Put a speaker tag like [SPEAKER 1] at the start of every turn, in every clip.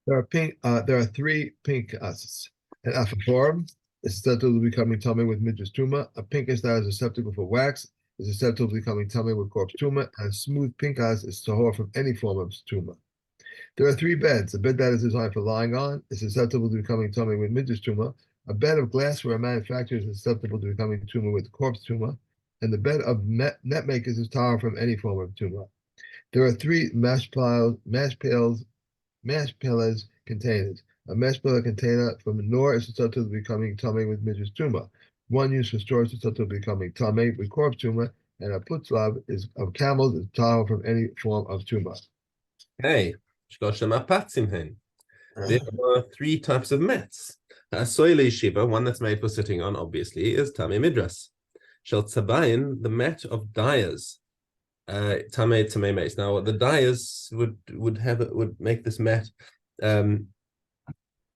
[SPEAKER 1] There are three pink an aphiform is susceptible to becoming tummy with midras tuma. A pincus that is susceptible for wax is susceptible to becoming tummy with corpse tuma, and a smooth pincus is tahor from any form of tuma. There are three beds. A bed that is designed for lying on is susceptible to becoming tummy with midras tuma. A bed of glassware manufacturers is susceptible to becoming tuma with corpse tuma, and the bed of net makers is tahor from any form of tuma. There are three mash pails containers. A mash pillar container from Nor is susceptible to becoming tummy with midras tuma. One used for storage is susceptible to becoming tummy with corpse tuma, and a putzlav is of camels is tahor from any form of tuma.
[SPEAKER 2] Hey, there are three types of mats. A soile shiva, one that's made for sitting on, obviously, is tame midras. Shel tzabayin, the mat of dyers, tame mace. Now, the dyers would make this mat.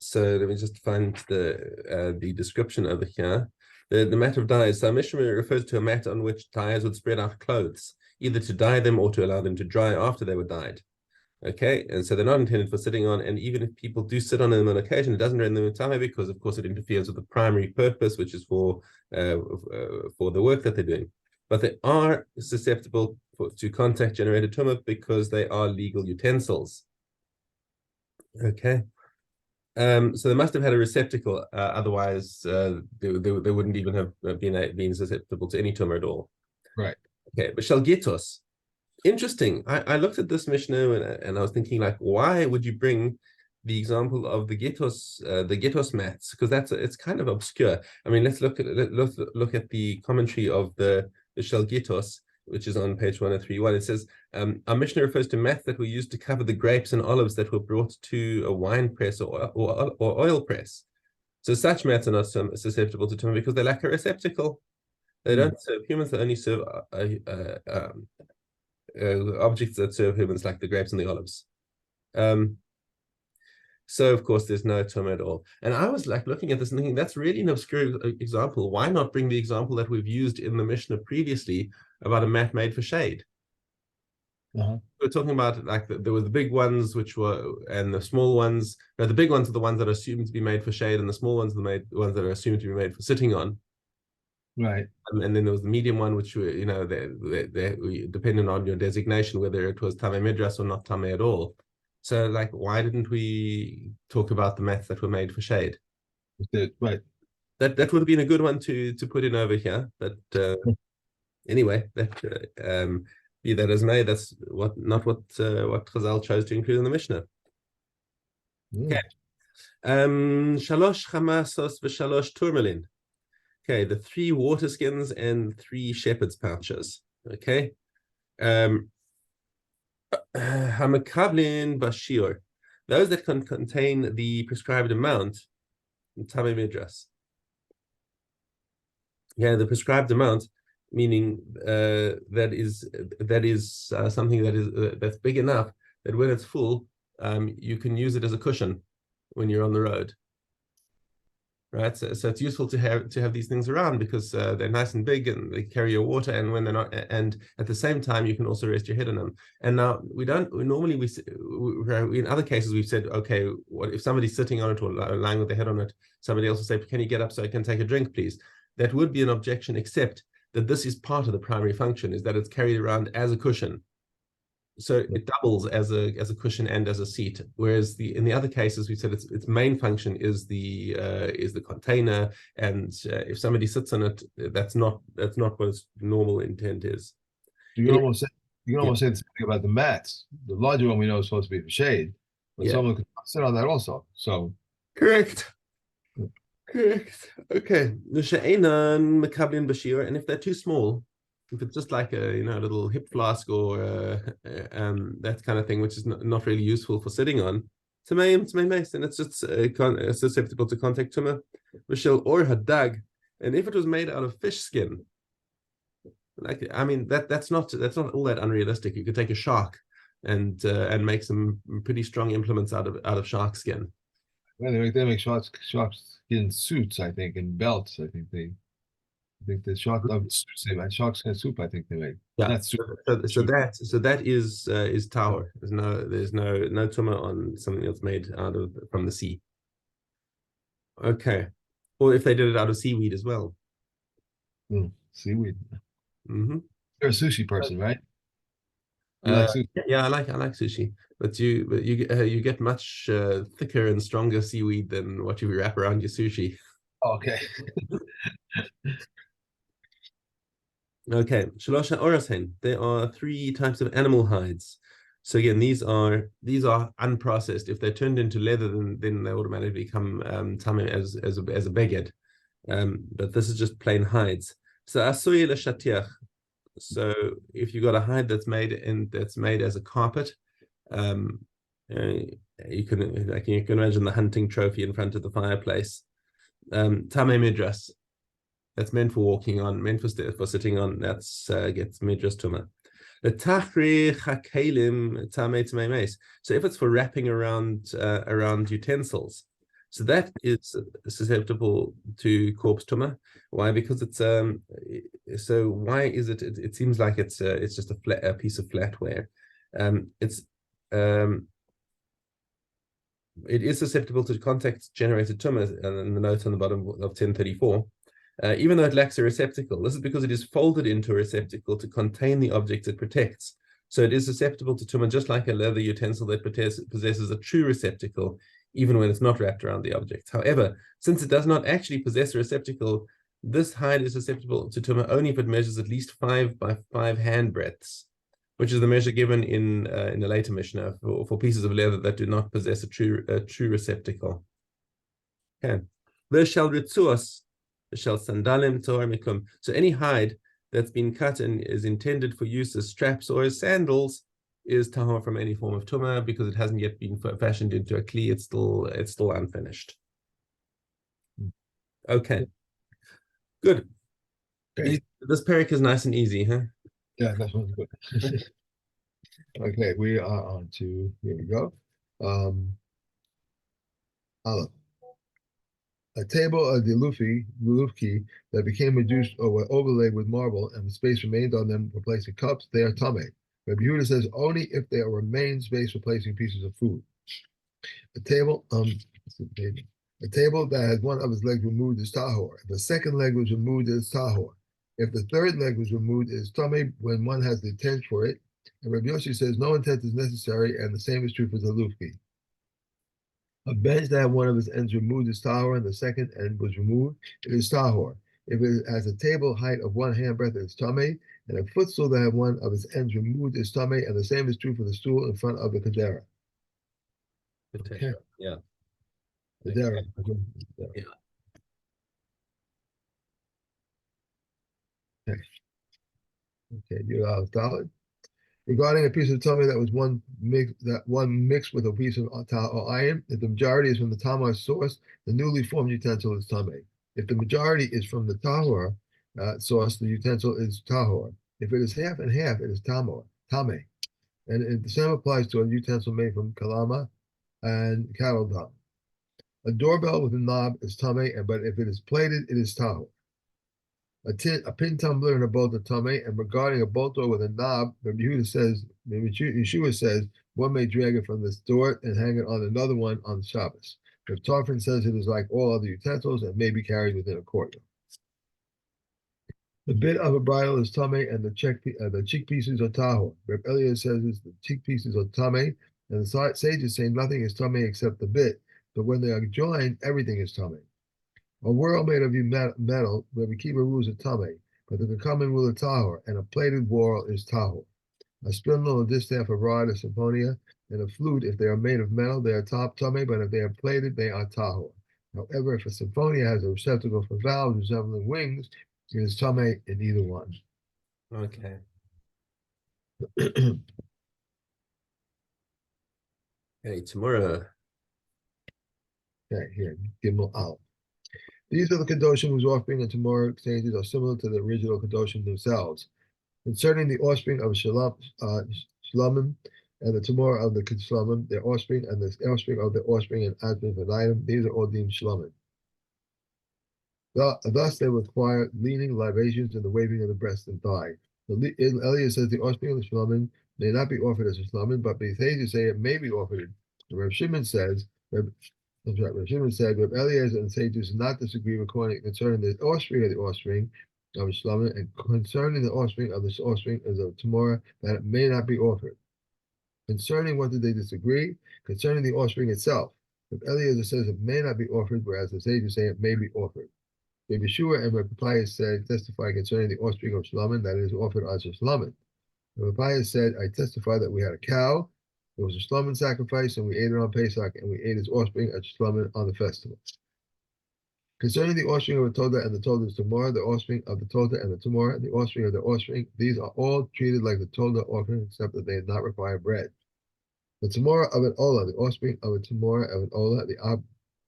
[SPEAKER 2] So let me just find the description over here. The mat of dyers. So Mishna refers to a mat on which dyers would spread out clothes, either to dye them or to allow them to dry after they were dyed. Okay, and so they're not intended for sitting on, and even if people do sit on them on occasion, it doesn't render them tame because, of course, it interferes with the primary purpose, which is for the work that they're doing. But they are susceptible to contact-generated tumah because they are legal utensils. Okay, so they must have had a receptacle, otherwise they wouldn't even have been susceptible to any tumah at all.
[SPEAKER 1] Right.
[SPEAKER 2] Okay, but shalgitos. Interesting. I looked at this Mishnah and I was thinking, like, why would you bring the example of the getos mats? Because it's kind of obscure. I mean, let's look at the commentary of the Shel Getos, which is on page 1031. It says, our Mishnah refers to mats that were used to cover the grapes and olives that were brought to a wine press or oil press. So such mats are not susceptible to tumah because they lack a receptacle. They don't serve humans. They only serve objects that serve humans, like the grapes and the olives. So of course there's no tumah at all. And I was like looking at this and thinking, that's really an obscure example. Why not bring the example that we've used in the Mishnah previously about a mat made for shade? We're talking about, like, there were the big ones and the small ones. No, the big ones are the ones that are assumed to be made for shade, and the small ones are the ones that are assumed to be made for sitting on.
[SPEAKER 1] Right.
[SPEAKER 2] And then there was the medium one, which were, depending on your designation, whether it was Tamei Midras or not Tamei at all. So, like, why didn't we talk about the mats that were made for shade?
[SPEAKER 1] Right.
[SPEAKER 2] That would have been a good one to put in over here. But anyway, be that as may, that's not what Chazal chose to include in the Mishnah. Okay. Shalosh chamasos v'shalosh turmalin. Okay, the 3 water skins and 3 shepherd's pouches. Okay. Hamakablin bashir, those that can contain the prescribed amount in Tamei Midras. Yeah, the prescribed amount, meaning that is something that's big enough that when it's full, you can use it as a cushion when you're on the road. Right, so it's useful to have these things around because they're nice and big and they carry your water, and when they're not, and at the same time you can also rest your head on them. And now in other cases we've said, okay, what if somebody's sitting on it or lying with their head on it? Somebody else will say, can you get up so I can take a drink, please? That would be an objection, except that this is part of the primary function, is that it's carried around as a cushion. So it doubles as a cushion and as a seat. Whereas in the other cases, we said its main function is the container, and if somebody sits on it, that's not what its normal intent is.
[SPEAKER 1] You can almost say the same thing about the mats. The larger one we know is supposed to be for shade, but someone could sit on that also. So
[SPEAKER 2] correct. Okay. And if they're too small, if it's just like a little hip flask or that kind of thing, which is not really useful for sitting on, it's mace, and it's just susceptible to contact tumah. Michelle or hadag, and if it was made out of fish skin, like, I mean, that's not all that unrealistic. You could take a shark and make some pretty strong implements out of shark skin.
[SPEAKER 1] Well, they make shark skin suits, I think, and belts. I think they. I think the shark, shark skin soup, I think they made.
[SPEAKER 2] Yeah.
[SPEAKER 1] Not soup.
[SPEAKER 2] So that is tahor. There's no tuma on something that's made from the sea. Okay. Or if they did it out of seaweed as well.
[SPEAKER 1] Seaweed.
[SPEAKER 2] Mm-hmm.
[SPEAKER 1] You're a sushi person, right? You like sushi?
[SPEAKER 2] Yeah, I like sushi, but you get much thicker and stronger seaweed than what you wrap around your sushi.
[SPEAKER 1] Okay.
[SPEAKER 2] Okay, Shalosha Orasen. There are 3 types of animal hides. So again, these are unprocessed. If they're turned into leather, then they automatically become tamim as a beged. But this is just plain hides. So asuy l'shatiach. So if you got a hide that's made as a carpet, you can imagine the hunting trophy in front of the fireplace. Tamei midras. That's meant for walking on, meant for sitting on. That's gets midras tuma. The tachri Keilim tamei tamei meis. So if it's for wrapping around utensils, so that is susceptible to corpse tuma. Why? Because it's so why is it? It seems like it's just a piece of flatware. It is susceptible to contact generated tuma, and the note on the bottom of 1034. Even though it lacks a receptacle. This is because it is folded into a receptacle to contain the object it protects. So it is susceptible to tuma, just like a leather utensil that possesses a true receptacle, even when it's not wrapped around the object. However, since it does not actually possess a receptacle, this hide is susceptible to tuma only if it measures at least 5 by 5 hand breadths, which is the measure given in the later Mishna for pieces of leather that do not possess a true receptacle. Okay. So any hide that's been cut and is intended for use as straps or as sandals is tahor from any form of tuma because it hasn't yet been fashioned into a kli. It's still unfinished. Okay, good.
[SPEAKER 1] Okay.
[SPEAKER 2] This parak is nice and easy, huh?
[SPEAKER 1] Yeah, that one's good. Okay, we are on to, here we go. Aleph. A table of the lufki that became reduced or were overlaid with marble and the space remained on them for placing cups, they are tame. Rabbi Yehuda says only if there remains space for placing pieces of food. A table that has one of its legs removed is tahor. If the second leg was removed, it is tahor. If the third leg was removed, it is tame when one has the intent for it. And Rabbi Yossi says no intent is necessary, and the same is true for the lufki. A bench that had one of its ends removed is tahor, and the second end was removed, it is tahor. If it has a table height of 1 handbreadth, it's tame, and a footstool that had one of its ends removed is tame, and the same is true for the stool in front of the kadera.
[SPEAKER 2] Okay. Yeah.
[SPEAKER 1] Kadera.
[SPEAKER 2] Yeah.
[SPEAKER 1] Okay, you valid. Regarding a piece of tummy that was one mixed with a piece of or iron, if the majority is from the tamar source, the newly formed utensil is tameh. If the majority is from the tahor source, the utensil is tahor. If it is half and half, it is tameh. And the same applies to a utensil made from kalama and cattle dung. A doorbell with a knob is tameh, but if it is plated, it is tahor. A pin tumbler and a bolt of tame, and regarding a bolt door with a knob, Yeshua says one may drag it from this door and hang it on another one on Shabbos. If Tarfon says it is like all other utensils and may be carried within a courtyard. The bit of a bridle is tame, and the cheek pieces are tahor. Reb Eliezer says the cheek pieces are tame, and the sages say nothing is tame except the bit, but when they are joined, everything is tame. A whirl made of metal, where we keep a rules of tame, but the common rule of tahor, and a plated whorl is tahor. A spindle, a distaff, a rod, a symphonia, and a flute, if they are made of metal, they are tame, but if they are plated, they are tahor. However, if a symphonia has a receptacle for valves resembling wings, it is tame in either one.
[SPEAKER 2] Okay. Okay, tomorrow.
[SPEAKER 1] Okay, here, Gimel Aleph. These are the Kedoshim whose offspring and tomorrow exchanges are similar to the original Kedoshim themselves. Concerning the offspring of Shlomim and the tomorrow of the Shlomim, their offspring and the offspring of the offspring and Asbin and Item, these are all deemed Shlomim. Thus, they require leaning, libations, and the waving of the breast and thigh. Elias says the offspring of the shlamim may not be offered as a shlamim, but Beithages say it may be offered. Reb Shimon says, Reb Shimon said, Reb Eliezer and sages do not disagree concerning the offspring of the offspring of a shlamim, and concerning the offspring of this offspring as a Tamora, that it may not be offered. Concerning what did they disagree? Concerning the offspring itself. Reb Eliezer says it may not be offered, whereas the sages say it may be offered. Rabbi Yeshua and Rabbi Pius said, testify concerning the offspring of Shlamim, that is offered as a Shlamim. Rabbi Pius said, I testify that we had a cow, it was a Shlamim sacrifice, and we ate it on Pesach, and we ate its offspring as Shlamim on the festival. Concerning the offspring of the Todah and the Todah's Tamar, the offspring of the Todah and the Tamar, and the offspring of the offspring, these are all treated like the Todah offering, except that they not require bread. The Tamar of an Olah, the offspring of a Tamar of an Olah,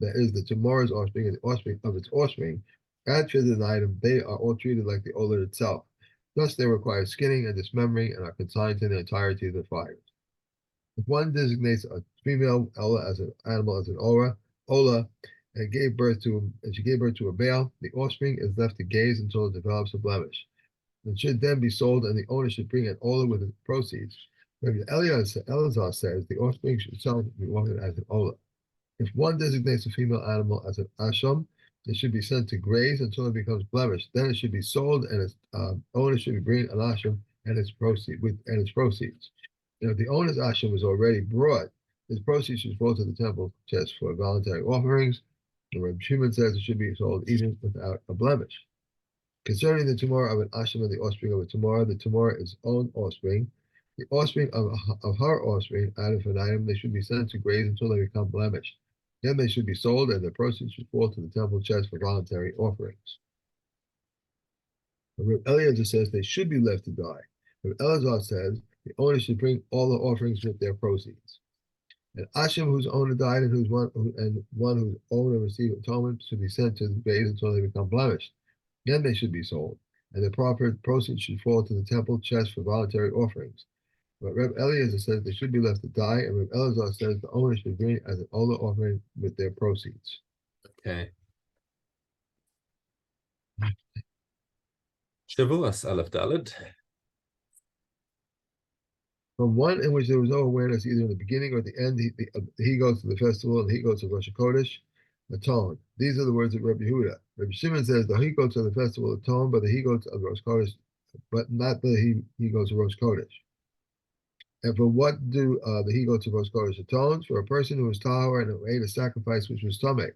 [SPEAKER 1] that is the Tamar's offspring and the offspring of its offspring, add to the item, they are all treated like the Olah itself. Thus, they require skinning and dismembering and are consigned to the entirety of the fires. If one designates a female Olah as an animal as an Olah, and she gave birth to a Baal, the offspring is left to gaze until it develops a blemish. It should then be sold, and the owner should bring an Olah with its proceeds. Rabbi Elazar says the offspring should sell be offered as an Olah. If one designates a female animal as an Asham, it should be sent to graze until it becomes blemished. Then it should be sold, and its owner should bring an asham and its proceeds. If the owner's asham is already brought, his proceeds should fall to the temple chest for voluntary offerings. And Reb Shimon says it should be sold even without a blemish. Concerning the tumor of an asham and the offspring of a tumor, the tumor is own offspring. The offspring of her offspring out of an item, they should be sent to graze until they become blemished. Then they should be sold, and the proceeds should fall to the temple chest for voluntary offerings. Reb Eliezer says they should be left to die. Reb Elazar says the owner should bring all the offerings with their proceeds. An Asham whose owner died and one whose owner received atonement should be sent to the grave until they become blemished. Then they should be sold, and the proper proceeds should fall to the temple chest for voluntary offerings. But Reb Eliezer says they should be left to die, and Reb Elazar says the owner should bring it as an Olah offering with their proceeds.
[SPEAKER 2] Okay. Shavuos Aleph Daled.
[SPEAKER 1] From one in which there was no awareness either in the beginning or the end, he goes to the festival and he goes to Rosh Chodesh, atone. These are the words of Rabbi Yehuda. Rabbi Shimon says the he goes to the festival atone, but the he goes to Rosh Chodesh, but not the he goes to Rosh Chodesh. And for what do the he goes to Rosh Chodesh atones? For a person who was tahor and who ate a sacrifice which was tameh.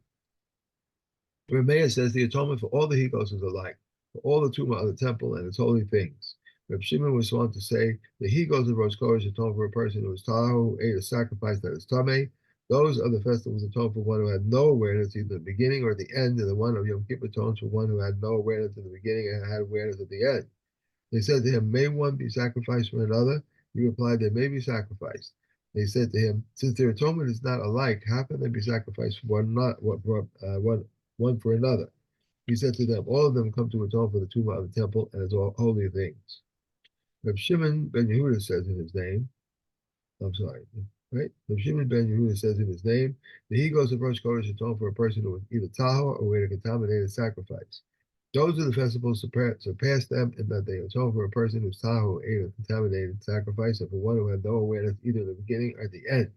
[SPEAKER 1] Meir says the atonement for all the he goes is alike, for all the tumah of the temple and its holy things. Reb Shimon was on to say the he goes to Rosh Chodesh atone for a person who was tahor, who ate a sacrifice that is tameh. Those are the festivals atone for one who had no awareness either the beginning or the end, and the one of Yom Kippur atones for one who had no awareness in the beginning and had awareness at the end. They said to him, may one be sacrificed for another? He replied, they may be sacrificed. They said to him, since their atonement is not alike, how can they be sacrificed for one for another? He said to them, all of them come to atone for the tumah of the temple and its all holy things. Reb Shimon ben Yehuda says in his name, right? Reb Shimon ben Yehuda says in his name that he goes to Rosh Chodesh atone for a person who was either tahor or ate a contaminated sacrifice. Those are the festivals surpass them in that they atone for a person who's tahor who ate a contaminated sacrifice, and for one who had no awareness either in the beginning or the end.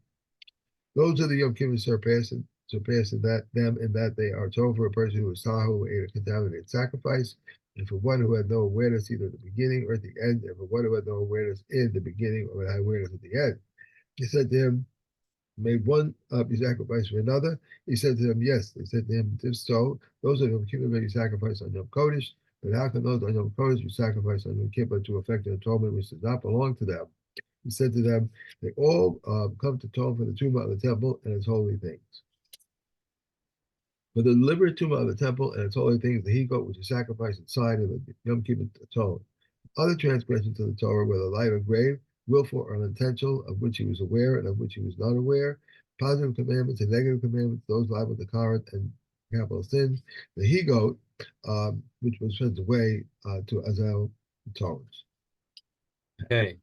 [SPEAKER 1] Those are the Yom Kippur surpassing them in that they are atone for a person who was tahor who ate a contaminated sacrifice, and for one who had no awareness either at the beginning or at the end, and for one who had no awareness in the beginning or had awareness at the end. He said to him, may one be sacrificed for another? He said to them, yes. They said to him, if so, those are Yom Kippur may be sacrificed on Yom Kodesh, but how can those on Yom Kodesh be sacrificed on Yom Kippur to effect an atonement which does not belong to them? He said to them, they all come to atone for the tumah of the temple and its holy things. For the deliberate tumah of the temple and its holy things, the he-goat which is sacrificed inside of the Yom Kippur atone. Other transgressions of the Torah, whether light or grave, willful or unintentional, of which he was aware and of which he was not aware, positive commandments and negative commandments, those liable to current and capital sins, the he-goat, which was sent away to Azel atones.
[SPEAKER 2] Okay.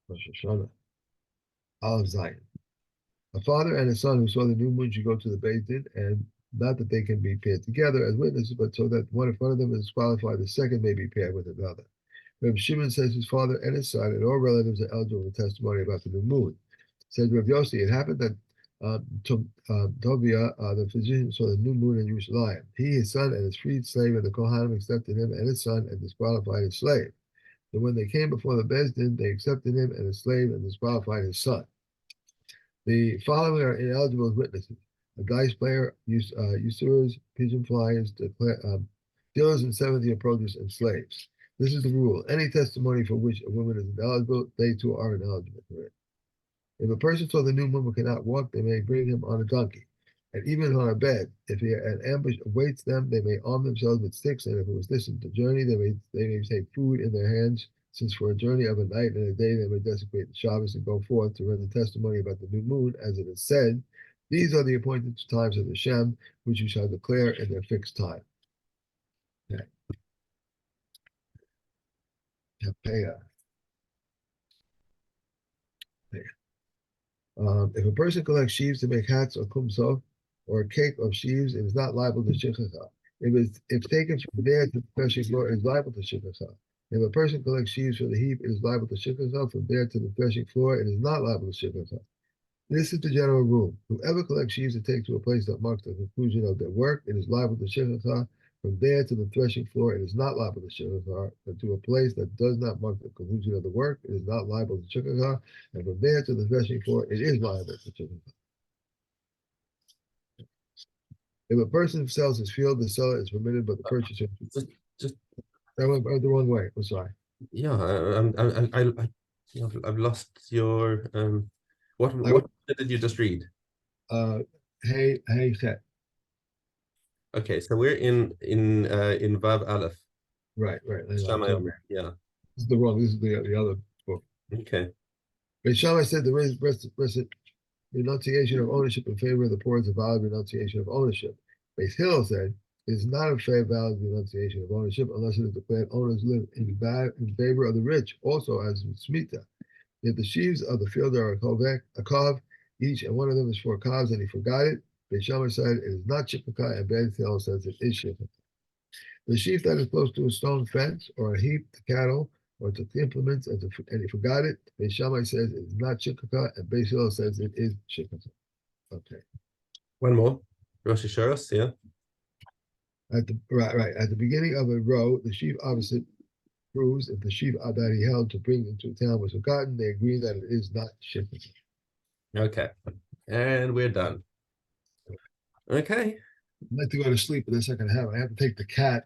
[SPEAKER 1] Rosh Hashanah, Aleph Zion. A father and a son who saw the new moon should go to the Beis Din, and not that they can be paired together as witnesses, but so that one in front of them is disqualified, the second may be paired with another. Reb Shimon says his father and his son and all relatives are eligible for testimony about the new moon. Says Reb Yossi, it happened that Tovia, the physician, saw the new moon in Yerushalayim. He, his son, and his freed slave and the Kohanim accepted him and his son and disqualified his slave. So when they came before the Beis Din, they accepted him and his slave and disqualified his son. The following are ineligible as witnesses: a dice player, usurers, pigeon flyers, dealers in 70 produce, and slaves. This is the rule. Any testimony for which a woman is ineligible, they too are ineligible for it. If a person saw the new moon but cannot walk, they may bring him on a donkey, and even on a bed. If an ambush awaits them, they may arm themselves with sticks, and if it was distant to journey, they may take food in their hands, since for a journey of a night and a day they may desecrate the Shabbos and go forth to render testimony about the new moon, as it is said, these are the appointed times of the Shem, which you shall declare in their fixed time. Okay. If a person collects sheaves to make hats or kumsov, or a cake of sheaves, it is not liable to shikhacha. If taken from there to the threshing floor, it is liable to shikhacha. If a person collects sheaves for the heap, it is liable to shikhacha. From there to the threshing floor, it is not liable to shikhacha. This is the general rule. Whoever collects sheaves to take to a place that marks the conclusion of their work, it is liable to shikhacha. From there to the threshing floor, it is not liable to shikhacha. But to a place that does not mark the conclusion of the work, it is not liable to shikhacha. And from there to the threshing floor, it is liable to shikhacha. If a person sells his field, the seller is permitted, but the purchaser
[SPEAKER 2] Just
[SPEAKER 1] that went the wrong way. I'm sorry.
[SPEAKER 2] yeah, I've lost your what did you just read?
[SPEAKER 1] Hey, chet.
[SPEAKER 2] Okay, so we're in Vav Aleph.
[SPEAKER 1] Right.
[SPEAKER 2] Shammai Omer, yeah.
[SPEAKER 1] This is the other book.
[SPEAKER 2] Okay.
[SPEAKER 1] But Shammai said there is renunciation of ownership in favor of the poor is a valid renunciation of ownership. Beis Hillel said it is not a fair valid renunciation of ownership unless it is declared owners live in favor of the rich, also as with Shemitah. If the sheaves of the field are a kav, each and one of them is 4 kavs, and he forgot it, Beis Shammai said it is not shikaka, and Beis Hillel says it is shikaka. The sheaf that is close to a stone fence or a heap to cattle or to implements and he forgot it, Beis Shammai says it is not shikaka, and Beis Hillel says it is shikaka. Okay.
[SPEAKER 2] One more. Rosh Hashanah, yeah.
[SPEAKER 1] At the beginning of a row, the sheaf opposite proves if the sheaf that he held to bring into town was forgotten, they agree that it is not shikaka.
[SPEAKER 2] Okay. And we're done. Okay.
[SPEAKER 1] I'd like to go to sleep in a second. I have to take the cat